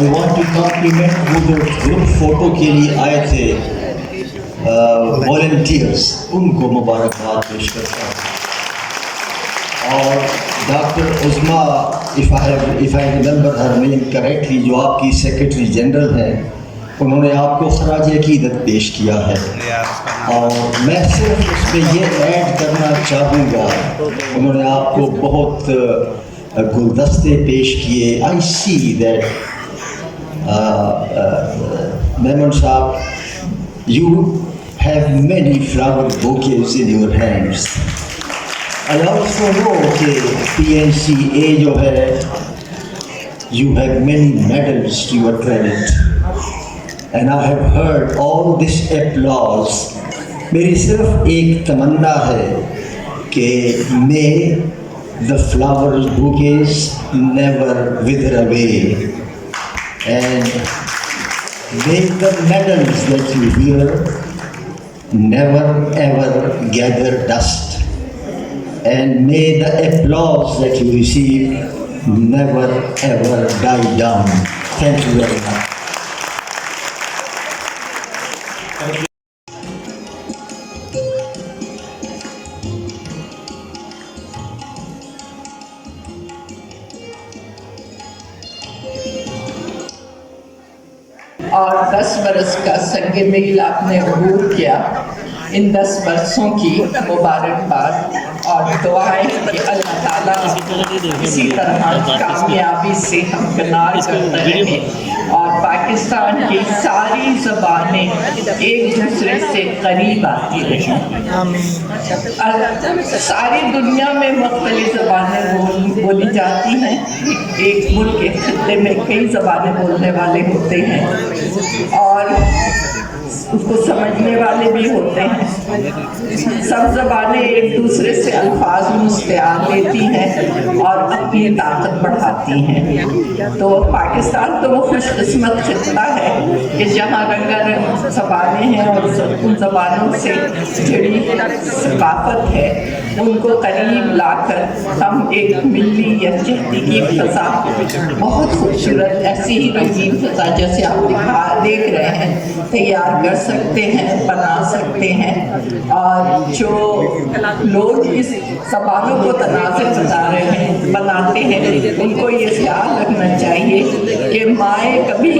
I want to compliment वो जो group photo के लिए आए थे वॉलंटियर्स, उनको मुबारकबाद पेश करता हूँ। और doctor उज़मा, if I remember her name correctly, जो आपकी सेक्रेटरी जनरल हैं, उन्होंने आपको खराज अकीदत पेश किया है। और मैं सिर्फ उसमें ये ऐड करना चाहूँगा, उन्होंने आपको बहुत गुलदस्ते पेश किए। आई सी दैट मेमन साहब, you have many flower bouquets in your hands. I also know कि PNCA जो है, you have many medals to your credit, and I have heard all this applause. मेरी सिर्फ एक तमन्ना है कि may the flower bouquets never wither away, and may the medals that you wear never ever gather dust, and may the applause that you receive never ever die down. Thank you very much. और 10 बरस का संग मील आपने अबूर किया। इन 10 बरसों की मुबारकबाद और दुआएं कि अल्लाह ताला इसी तरह कामयाबी से हमकनार करते रहें और पाकिस्तान की सारी ज़बानें एक दूसरे से करीब आती रहें। सारी दुनिया में मुख्तलिफ ज़बानें बोली जाती हैं। एक मुल्क के खित्ते में कई ज़बानें बोलने वाले होते हैं और उसको समझने वाले भी होते हैं। सब ज़बानें एक दूसरे से अल्फाज मुस्तआर लेती हैं और अपनी ताकत बढ़ाती हैं। तो पाकिस्तान तो वो खुशकिस्मत खित्ता है कि जहाँ रंगारंग ज़बानें हैं और उन ज़बानों से जुड़ी सकाफ़त है, उनको करीब लाकर हम एक मिली यकजहती की फ़ज़ा, बहुत खूबसूरत ऐसी ही रंगीन फ़ज़ा जैसे आप देख रहे हैं, तैयार कर सकते हैं, बना सकते हैं। और जो लोग इस ज़बानों को तनाज़ुर बता रहे हैं, बनाते हैं, उनको ये ख्याल रखना चाहिए कि माएँ कभी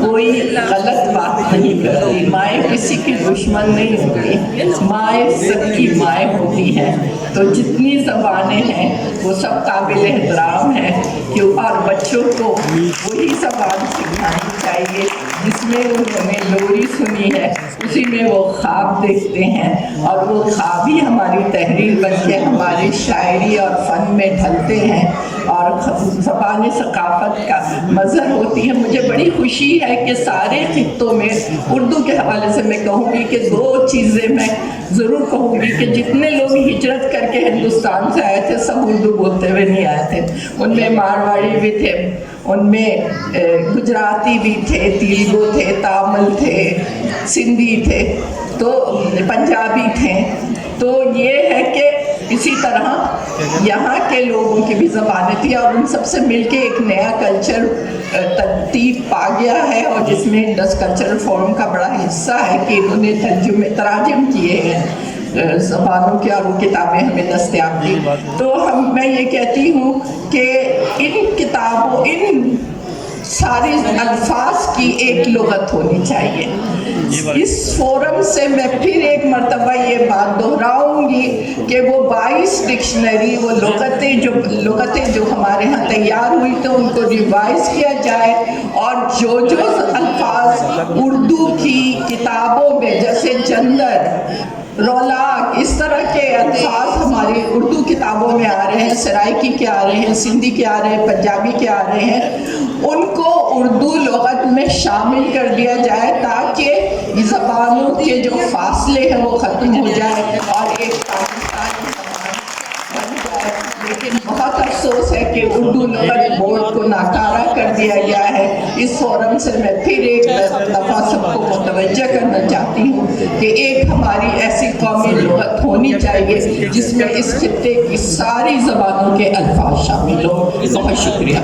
कोई गलत बात नहीं करती, माएँ किसी की दुश्मन नहीं होती, माएँ सबकी माएँ होती हैं। तो जितनी ज़बानें हैं वो सब काबिल एहतराम है कि और बच्चों को वही ज़बान सिखानी चाहिए जिसमें उन्होंने लोरी सुनी है, उसी में वो ख्वाब देखते हैं और वो ख्वाब ही हमारी तहरीर बन के हमारी शायरी और फ़न में ढलते हैं और ज़बान सकाफ़त का मज़हर होती है। मुझे बड़ी खुशी है कि सारे खित्तों में उर्दू के हवाले से मैं कहूँगी कि 2 चीज़ें मैं ज़रूर कहूँगी कि जितने लोग हिजरत करके हिंदुस्तान से आए थे सब उर्दू बोलते हुए नहीं आए थे। उनमें मारवाड़ी भी थे, उनमें गुजराती भी थे, तेलुगु थे, तमिल थे, सिंधी थे, तो पंजाबी थे। तो ये है कि इसी तरह यहाँ के लोगों की भी ज़बानें थी और उन सबसे मिलके एक नया कल्चर तरतीब पा गया है और जिसमें इंडस कल्चरल फोरम का बड़ा हिस्सा है कि इन्होंने तराजुम किए हैं ज़बानों के और वो किताबें हमें दस्तयाब दी। तो मैं ये कहती हूँ कि इन किताबों, इन सारे अल्फाज की एक लुगत होनी चाहिए। इस फोरम से मैं फिर एक मरतबा ये बात दोहराऊंगी कि वो 22 डिक्शनरी, वो लुगतें जो हमारे यहाँ तैयार हुई तो उनको रिवाइज किया जाए और जो अल्फाज उर्दू की किताबों में जैसे जंदर, रौलाक, इस तरह के अल्फाज हमारी उर्दू किताबों में आ रहे हैं, सराइकी के आ रहे हैं, सिंधी के आ रहे हैं, पंजाबी के आ रहे हैं, उनको उर्दू लुगत में शामिल कर दिया जाए ताकि ज़बानों के जो फासले हैं वो ख़त्म हो जाए और एक पाकिस्तान की ज़बान बन जाए। लेकिन बहुत अफसोस है कि उर्दू लुगत बोर्ड को नाकारा कर दिया गया है। इस फोरम से मैं फिर एक दफ़ा सबको मुतवज्जह करना चाहती हूँ कि एक हमारी ऐसी कौमी लुगत होनी चाहिए जिसमें इस खित्ते की सारी ज़बानों के अल्फाज शामिल हो। बहुत शुक्रिया।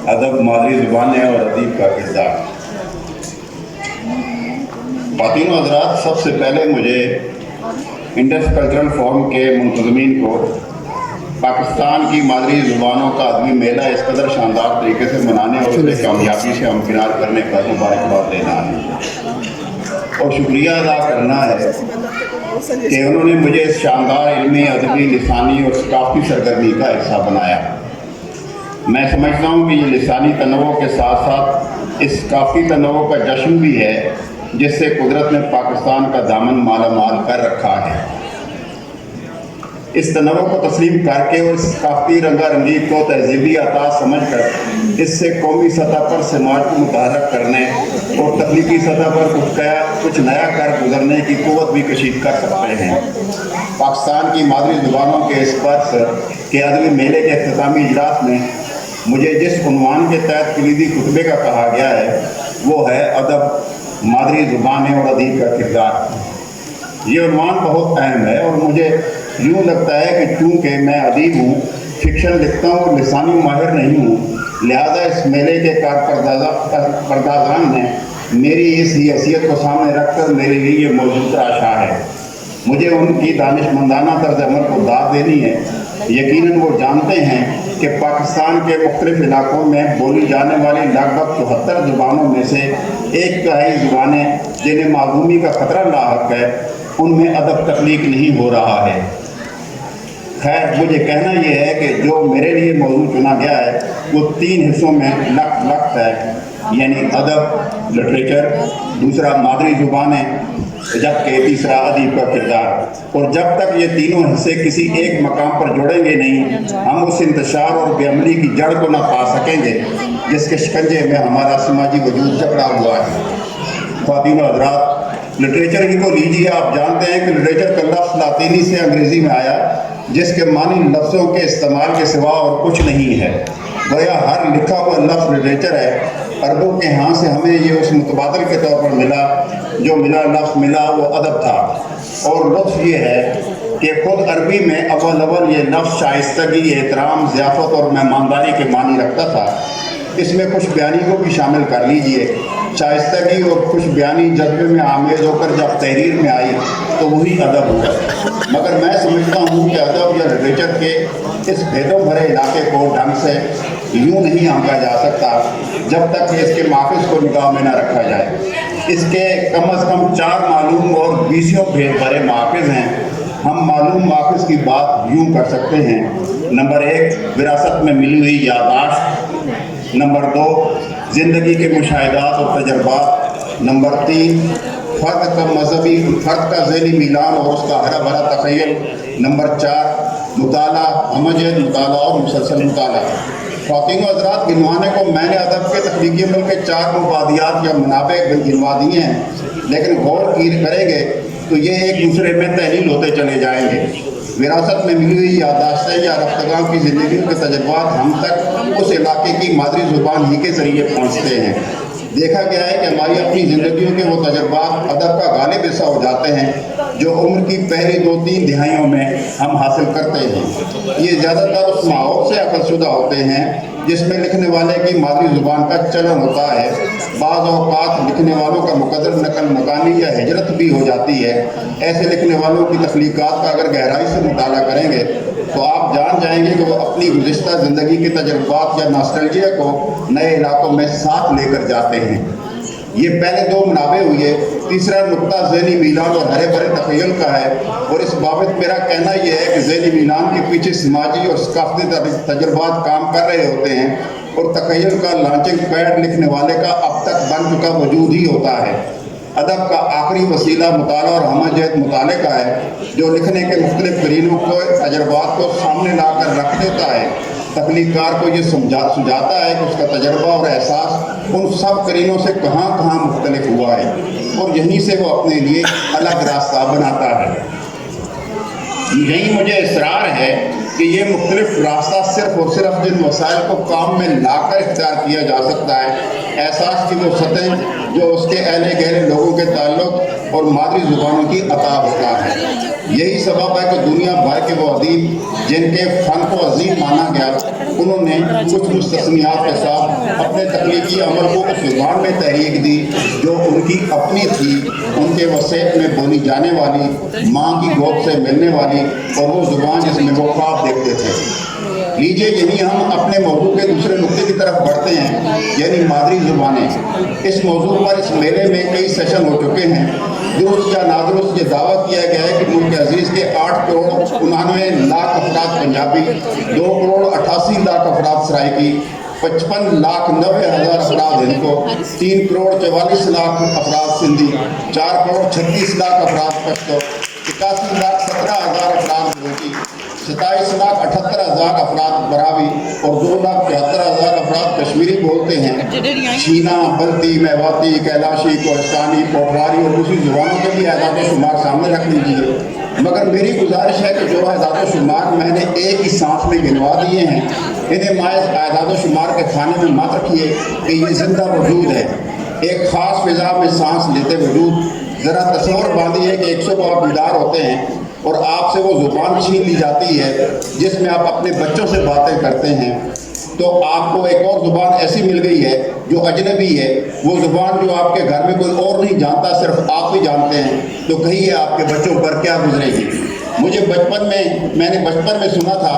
अदब, मादरी ज़ुबानें और अदीब का किरदार। ख़वातीन व हज़रात, सबसे पहले मुझे इंडस कल्चरल फोरम के मुंतज़मीन को पाकिस्तान की मादरी ज़ुबानों का अदबी मेला इस कदर शानदार तरीके से मनाने और उसे कामयाबी से हमकिनार करने पर मुबारकबाद देना है और शुक्रिया अदा करना है कि उन्होंने मुझे इस शानदार इल्मी, अदबी, लिसानी और सकाफ़ती सरगर्मी का हिस्सा बनाया। मैं समझता हूँ कि ये लिसानी तनव्वुर के साथ साथ इस काफ़ी तनव्वुर का जश्न भी है जिससे कुदरत ने पाकिस्तान का दामन माला माल कर रखा है। इस तनव्वुर को तस्लीम करके और इस काफ़ी रंगारंगी को तहजीबी अता समझ कर इससे कौमी सतह पर समाज को मुतहर्रिक करने और तकनीकी सतह पर कुछ नया कर गुजरने की क़ुव्वत भी कशीद कर सकते हैं। पाकिस्तान की मादरी ज़ुबानों के इस वर्ष के अदबी मेले के इख्तितामी इजलास में मुझे जिस उन्वान के तहत कलीदी खुतबे का कहा गया है वो है अदब, मादरी ज़ुबानें और अदीब का किरदार। ये उन्वान बहुत अहम है और मुझे यूँ लगता है कि चूँकि मैं अदीब हूँ, फिक्शन लिखता हूँ और लिसानी माहिर नहीं हूँ, लिहाजा इस मेले के कारपर्दाजान ने मेरी इस हैसियत को सामने रखकर मेरे लिए ये मौजूद तराशा है। मुझे उनकी दानिशमंदाना तर्ज अमल को दाद देनी है। यकीनन वो जानते हैं कि पाकिस्तान के मुख्तलिफ इलाकों में बोली जाने वाली लगभग 74 ज़ुबानों में से एक तिहाई ज़ुबानें जिन्हें मासूमी का ख़तरा लाहक है, उनमें अदब तख्लीक नहीं हो रहा है। खैर, मुझे कहना यह है कि जो मेरे लिए मौजूद चुना गया है वो 3 हिस्सों में लख्त है, यानी अदब, लिटरेचर, दूसरा मादरी ज़ुबानें, जबकि तीसरा अदीब का किरदार। और जब तक ये तीनों हिस्से किसी एक मकाम पर जुड़ेंगे नहीं, हम उस इंतशार और बेअमली की जड़ को न पा सकेंगे जिसके शिकंजे में हमारा समाजी वजूद जकड़ा हुआ है। ख़वातीन व हज़रात, लिटरेचर ही को लीजिए। आप जानते हैं कि लिटरेचर का लफ्ज़ लातीनी से अंग्रेज़ी में आया जिसके मानी लफ्ज़ों के इस्तेमाल के सिवा और कुछ नहीं है। गोया हर लिखा हुआ लफ्ज़ लिटरेचर है। अरबों के यहाँ से हमें ये उस मुतबादल के तौर पर मिला, जो लफ्ज़ मिला वो अदब था। और लुत्फ़ ये है कि ख़ुद अरबी में अव्वल ये लफ्ज़ शाइस्तगी, एहतराम, ज़ियाफ़त और मेहमानदारी के मानी रखता था। इसमें खुश बयानी को भी शामिल कर लीजिए। शाइस्तगी और खुश बयानी जज्बे में आमेज़ होकर जब तहरीर में आई तो वही अदब हुआ। मगर मैं समझता हूँ कि अदब या लिटरेचर के इस भेदों भरे इलाके को ढंग से यूँ नहीं आंका जा सकता जब तक कि इसके माफ़िज़ को निगाह में न रखा जाए। इसके कम अज़ कम 4 मालूम और 20 भेद भरे माफ़िज़ हैं। हम मालूम माफ़िज़ की बात यूँ कर सकते हैं। नंबर 1, विरासत में मिली हुई यादाश्त। नंबर 2, ज़िंदगी के मुशाहिदात और तजर्बात। नंबर 3, फ़र्द का ज़हनी मिलान और उसका हरा भरा तख़य्युल। नंबर 4, मुताला, हमजद मुताला और मुसलसल मुताला। ख़वातीन व हज़रात, गिनवाने को मैंने अदब के तख्लीकी अमल के 4 मुबादियात या मुनाबे गिनवा दिए हैं, लेकिन गौर करेंगे तो ये एक दूसरे में तहलील होते चले जाएंगे। विरासत में मिली हुई यादाश्तें या रफ्तगां की ज़िंदगी के तजुर्बात हम तक उस इलाके की मादरी ज़ुबान ही के ज़रिए पहुँचते हैं। देखा गया है कि हमारी अपनी ज़िंदगियों के वो तजुर्बात अदब का गालिब हिस्सा हो जाते हैं जो उम्र की पहली 2-3 दिहाइयों में हम हासिल करते हैं। ये ज़्यादातर उस माहौल से अखज़शुदा होते हैं जिसमें लिखने वाले की मादरी ज़ुबान का चलन होता है। बाज़ औक़ात लिखने वालों का मुक़द्दर नकल मकानी या हिजरत भी हो जाती है। ऐसे लिखने वालों की तख्लीक़ात का अगर गहराई से मुताला करेंगे तो आप जान जाएंगे कि वो अपनी गुज़िश्ता ज़िंदगी के तजुर्बात या नॉस्टैल्जिया को नए इलाकों में साथ लेकर जाते हैं। ये पहले 2 मुनाबे हुए। तीसरा नुक्ता ज़हनी मीलान और हरे भरे तख़य्युल का है और इस बाबत मेरा कहना यह है कि ज़हनी मीलान के पीछे समाजी और सकाफ़ती तजुर्बात काम कर रहे होते हैं और तख़य्युल का लॉन्चिंग पैड लिखने वाले का अब तक बन चुका वजूद ही होता है। अदब का आखिरी वसीला मुताला और हमजद मुताले का है जो लिखने के मुख्तलिफ करीनों को तजुर्बात को सामने ला कर रख देता है। तख्लीक़कार को ये सुझाता है कि उसका तजर्बा और एहसास उन सब करीनों से कहाँ कहाँ मुख्तलिफ हुआ है और यहीं से वो अपने लिए अलग रास्ता बनाता है। यही मुझे इसरार है कि ये मुख्तलिफ रास्ता सिर्फ़ और सिर्फ जिन वसाइल को काम में लाकर इख्तियार किया जा सकता है, एहसास की वो सतह जो उसके अहले गहरे लोगों के ताल्लुक़ और मादरी ज़ुबानों की अता होता है। यही सबब है कि दुनिया भर के वो अदीब जिनके फ़न को अजीम माना गया, उन्होंने कुछ मुस्तस्नियात के साथ اپنے تخلیقی عمل کو اس زبان میں تحریک دی جو ان کی اپنی تھی، ان کے وسیع میں بولی جانے والی، ماں کی گود سے ملنے والی، اور وہ زبان جس میں وہ خواب دیکھتے تھے۔ لیجیے یہیں ہم اپنے موضوع کے دوسرے نقطے کی طرف بڑھتے ہیں، یعنی مادری زبانیں۔ اس موضوع پر اس میلے میں کئی سیشن ہو چکے ہیں۔ درست یا نادرست یہ دعویٰ کیا گیا ہے کہ ملک عزیز کے 8 کروڑ 99 لاکھ افراد پنجابی، 2 کروڑ 88 لاکھ افراد سرائکی، 55 لاکھ 90 ہزار افراد ہندکو، 3 کروڑ 44 لاکھ افراد سندھی، 4 کروڑ 36 لاکھ افراد پشتو، 81 لاکھ 17 ہزار افراد بلوچی، 27 لاکھ 78 ہزار افراد براوی اور 2 لاکھ 73 ہزار افراد کشمیری بولتے ہیں۔ چینا، بلتی، میواتی، کیلاشی، کوہستانی، پوٹھواری اور دوسری زبانوں کے بھی اعداد و شمار سامنے رکھ لیجیے، مگر میری گزارش ہے کہ جو اعداد و شمار میں نے ایک ہی سانس میں گنوا دیے ہیں، انہیں محض اعداد و شمار کے کھانے میں مت رکھیے کہ یہ زندہ وجود ہے، ایک خاص فضا میں سانس لیتے وجود۔ ذرا تصور باندھیے کہ 100 بار بیدار ہوتے ہیں اور آپ سے وہ زبان چھین لی جاتی ہے جس میں آپ اپنے بچوں سے باتیں کرتے ہیں، تو آپ کو ایک اور زبان ایسی مل گئی ہے جو اجنبی ہے، وہ زبان جو آپ کے گھر میں کوئی اور نہیں جانتا، صرف آپ ہی جانتے ہیں، تو کہیے آپ کے بچوں پر کیا گزرے گی۔ مجھے میں نے بچپن میں سنا تھا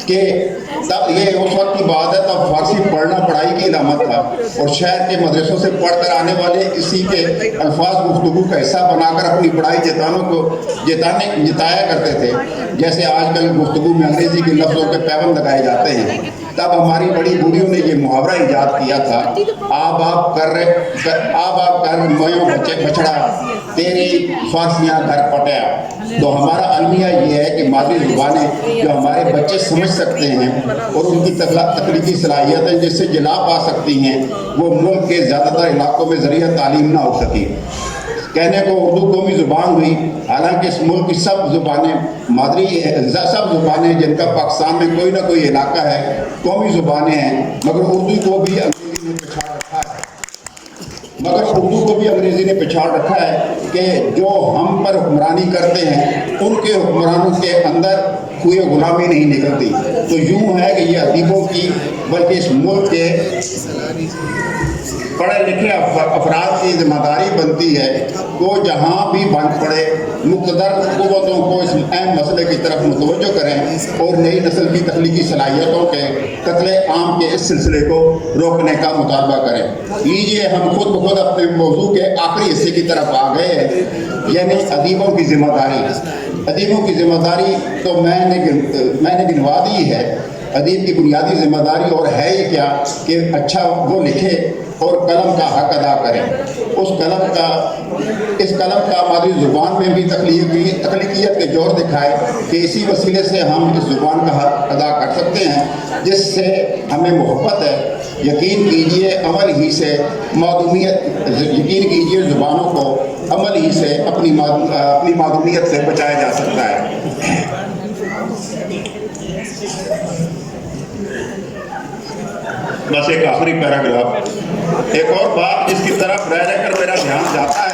کہ تب یہ اس وقت کی بات ہے تب فارسی پڑھنا پڑھائی کی علامت تھا، اور شہر کے مدرسوں سے پڑھ کر آنے والے اسی کے الفاظ گفتگو کا حصہ بنا کر اپنی پڑھائی جتایا کرتے تھے، جیسے آج کل گفتگو میں انگریزی کے لفظوں کے پیوند لگائے جاتے ہیں۔ تب ہماری بڑی بوڑھیوں نے یہ محاورہ ایجاد کیا تھا، آب کر مویوں بچڑا، تیری فارسیاں گھر پٹیا۔ تو ہمارا المیہ یہ ہے کہ مادری زبانیں جو ہمارے بچے سمجھ سکتے ہیں اور ان کی تخلیقی صلاحیتیں جس سے جلا پا سکتی ہیں، وہ ملک کے زیادہ تر علاقوں میں ذریعہ تعلیم نہ ہو سکی۔ کہنے کو اردو قومی زبان ہوئی، حالانکہ اس ملک کی سب زبانیں جن کا پاکستان میں کوئی نہ کوئی علاقہ ہے قومی زبانیں ہیں، مگر اردو کو بھی انگریزی نے پچھاڑ رکھا ہے کہ جو ہم پر حکمرانی کرتے ہیں ان کے حکمرانوں کے اندر کوئی غلامی نہیں نکلتی۔ تو یوں ہے کہ یہ ادیبوں کی بلکہ اس ملک کے پڑھے لکھے افراد کی ذمہ داری بنتی ہے وہ جہاں بھی بند پڑے مقتدر قوتوں کو اس اہم مسئلے کی طرف متوجہ کریں اور نئی نسل کی تخلیقی صلاحیتوں کے قتل عام کے اس سلسلے کو روکنے کا مطالبہ کریں۔ لیجیے ہم خود بخود اپنے موضوع کے آخری حصے کی طرف آ گئے ہیں، یعنی ادیبوں کی ذمہ داری۔ ادیبوں کی ذمہ داری تو میں نے گنوا دی ہے۔ ادیب کی بنیادی ذمہ داری اور ہے ہی کیا کہ اچھا وہ لکھے اور قلم کا حق ادا کریں۔ اس قلم کا مادری زبان میں بھی تخلیقیت کے جوہر دکھائے کہ اسی وسیلے سے ہم اس زبان کا حق ادا کر سکتے ہیں جس سے ہمیں محبت ہے۔ یقین کیجئے زبانوں کو عمل ہی سے اپنی معدومیت سے بچایا جا سکتا ہے۔ بس ایک آخری پیراگراف، ایک اور بات جس کی طرف رہ کر میرا دھیان جاتا ہے،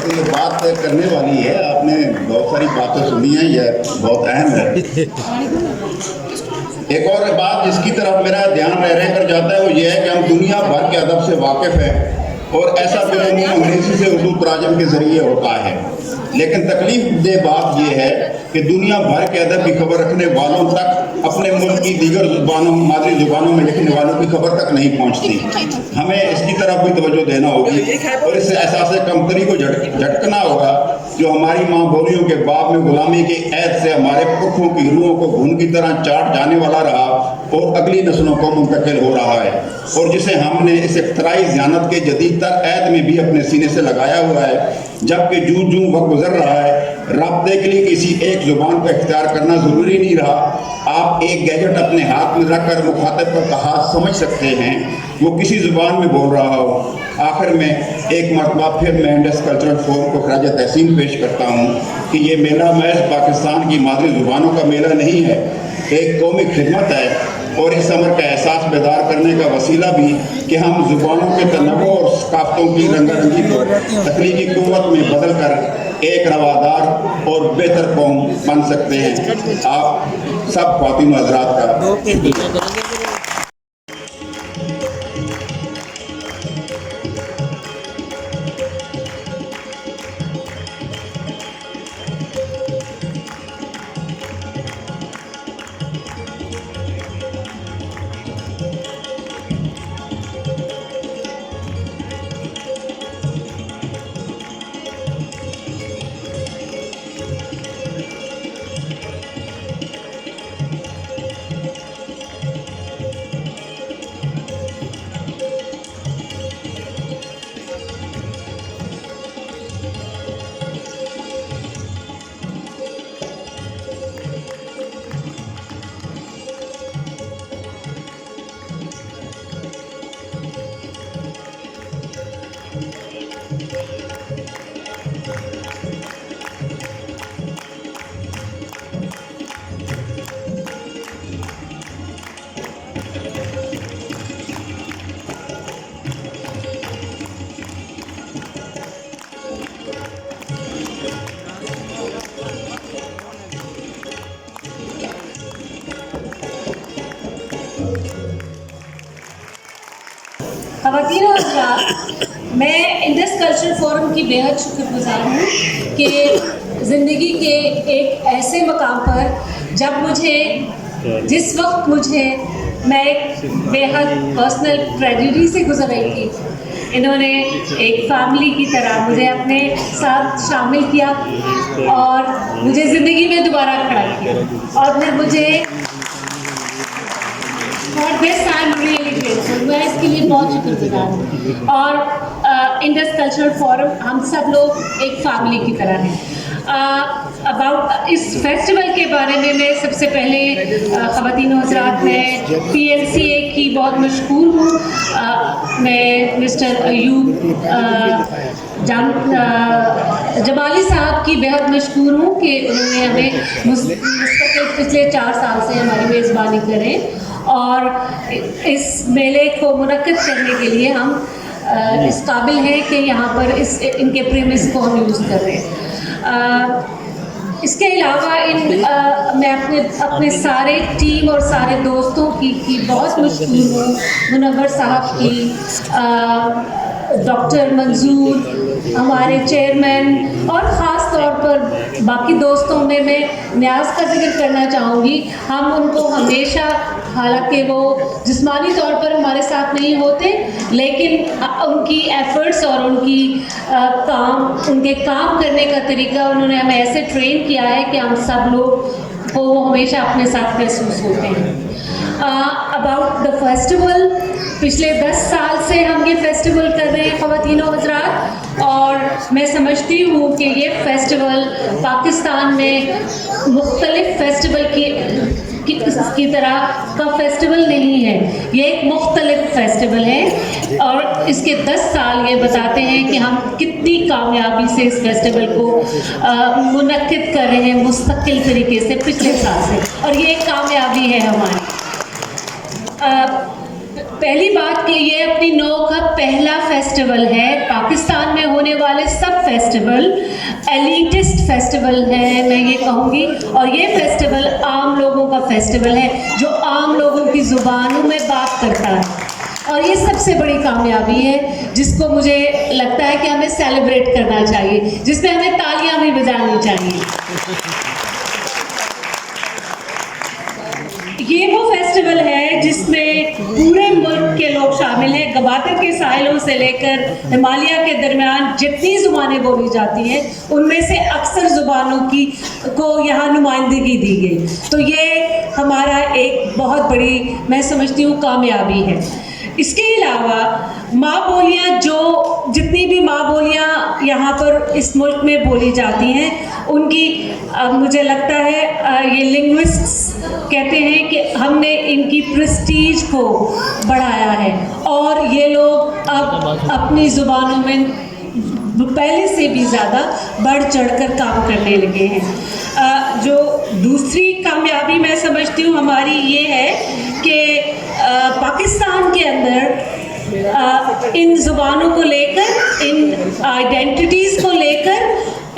یہ بات کرنے والی ہے، آپ نے بہت ساری باتیں سنی ہیں، یہ بہت اہم ہے۔ ایک اور بات جس کی طرف میرا دھیان رہ کر جاتا ہے وہ یہ ہے کہ ہم دنیا بھر کے ادب سے واقف ہیں اور ایسا بیرونی انگریزی سے اردو تراجم کے ذریعے ہوتا ہے، لیکن تکلیف دہ بات یہ ہے کہ دنیا بھر کے ادب کی خبر رکھنے والوں تک اپنے ملک کی دیگر زبانوں مادری زبانوں میں لکھنے والوں کی خبر تک نہیں پہنچتی۔ ہمیں اس کی طرف بھی توجہ دینا ہوگی اور اس احساس کمتری کو جھٹکنا ہوگا جو ہماری ماں بولیوں کے باب میں غلامی کے عہد سے ہمارے پرکھوں کی روحوں کو گھن کی طرح چاٹ جانے والا رہا اور اگلی نسلوں کو منتقل ہو رہا ہے، اور جسے ہم نے اس اختراعی ذہانت کے جدید تر عہد میں بھی اپنے سینے سے لگایا ہوا ہے۔ جبکہ جوں وقت گزر رہا ہے، رابطے کے لیے کسی ایک زبان کو اختیار کرنا ضروری نہیں رہا۔ آپ ایک گیجٹ اپنے ہاتھ میں رکھ کر مخاطب کا کہا سمجھ سکتے ہیں، وہ کسی زبان میں بول رہا ہو۔ آخر میں ایک مرتبہ پھر میں انڈس کلچرل فورم کو خراج تحسین پیش کرتا ہوں کہ یہ میلہ محض پاکستان کی مادری زبانوں کا میلہ نہیں ہے، ایک قومی خدمت ہے اور اس امر کا احساس بیدار کرنے کا وسیلہ بھی کہ ہم زبانوں کے تنوع اور ثقافتوں کی رنگا رنگی کو تخلیقی قوت میں بدل کر ایک روادار اور بہتر قوم بن سکتے ہیں. آپ سب خواتین و حضرات کا شکریہ. خواتین و حضرات، میں انڈس کلچرل فورم کی بےحد شکر گزار ہوں کہ زندگی کے ایک ایسے مقام پر جس وقت میں ایک بےحد پرسنل ٹریجڈی سے گزر رہی تھی، انہوں نے ایک فیملی کی طرح مجھے اپنے ساتھ شامل کیا اور مجھے زندگی میں دوبارہ کھڑا کیا. اور پھر مجھے میں اس کے لیے بہت شکر گزار ہوں. اور انڈس کلچرل فورم ہم سب لوگ ایک فیملی کی طرح ہیں. اباؤٹ اس فیسٹیول کے بارے میں سب سے پہلے خواتین و حضرات میں PNCA کی بہت مشکور ہوں. میں مسٹر ایوب جمالی صاحب کی بہت مشکور ہوں کہ انہوں نے ہمیں مستقل پچھلے 4 سال سے ہماری میزبانی کریں اور اس میلے کو منعقد کرنے کے لیے ہم اس قابل ہیں کہ یہاں پر ان کے پریمس کو ہم یوز کر رہے ہیں. اس کے علاوہ میں اپنے سارے ٹیم اور سارے دوستوں کی بہت مشکور ہوں. منور صاحب کی، ڈاکٹر منظور، ہمارے چیئرمین، اور خاص طور پر باقی دوستوں میں نیاز کا ذکر کرنا چاہوں گی. ہم ان کو ہمیشہ، حالانکہ وہ جسمانی طور پر ہمارے ساتھ نہیں ہوتے، لیکن ان کی ایفرٹس اور ان کے کام کرنے کا طریقہ انہوں نے ہمیں ایسے ٹرین کیا ہے کہ ہم سب لوگ کو وہ ہمیشہ اپنے ساتھ محسوس ہوتے ہیں. اباؤٹ دا فیسٹیول، پچھلے 10 سال سے ہم یہ فیسٹیول کر رہے ہیں خواتین و حضرات، اور میں سمجھتی ہوں کہ یہ فیسٹیول پاکستان میں مختلف فیسٹیول کی طرح کا فیسٹیول نہیں ہے. یہ ایک مختلف فیسٹیول ہے اور اس کے 10 سال یہ بتاتے ہیں کہ ہم کتنی کامیابی سے اس فیسٹیول کو منعقد کر رہے ہیں مستقل طریقے سے پچھلے سال سے، اور یہ ایک کامیابی ہے ہماری. پہلی بات کہ یہ اپنی نوع کا پہلا فیسٹیول ہے. پاکستان میں ہونے والے سب فیسٹیول ایلیٹسٹ فیسٹیول ہے، میں یہ کہوں گی، اور یہ فیسٹیول عام لوگوں کا فیسٹیول ہے جو عام لوگوں کی زبانوں میں بات کرتا ہے. اور یہ سب سے بڑی کامیابی ہے جس کو مجھے لگتا ہے کہ ہمیں سیلیبریٹ کرنا چاہیے، جس میں ہمیں تالیاں بھی بجانی چاہیے. یہ وہ فیسٹیول ہے جس میں پورے ملک کے لوگ شامل ہیں. گوادر کے ساحلوں سے لے کر ہمالیہ کے درمیان جتنی زبانیں بولی جاتی ہیں ان میں سے اکثر زبانوں کو یہاں نمائندگی دی گئی. تو یہ ہمارا ایک بہت بڑی، میں سمجھتی ہوں، کامیابی ہے. اس کے علاوہ ماں بولیاں، جتنی بھی ماں بولیاں یہاں پر اس ملک میں بولی جاتی ہیں، ان کی مجھے لگتا ہے یہ لنگوسٹس کہتے ہیں کہ ہم نے ان کی پریسٹیج کو بڑھایا ہے اور یہ لوگ اب اپنی زبانوں میں پہلے سے بھی زیادہ بڑھ چڑھ کر کام کرنے لگے ہیں. جو دوسری کامیابی میں سمجھتی ہوں ہماری یہ ہے کہ پاکستان کے اندر ان زبانوں کو لے کر، ان آئیڈینٹیٹیز کو لے کر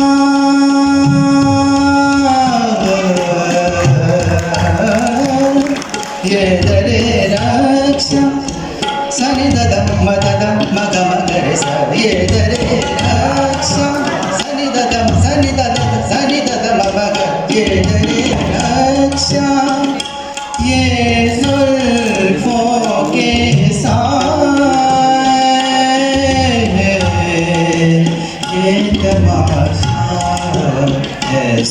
नाम ये दरे रक्षा सनि दद मदद मग मगरे सा ये दरे रक्षा सनि दद मग ये दरे रक्षा ये जुल्फों के साए ये तमाशा है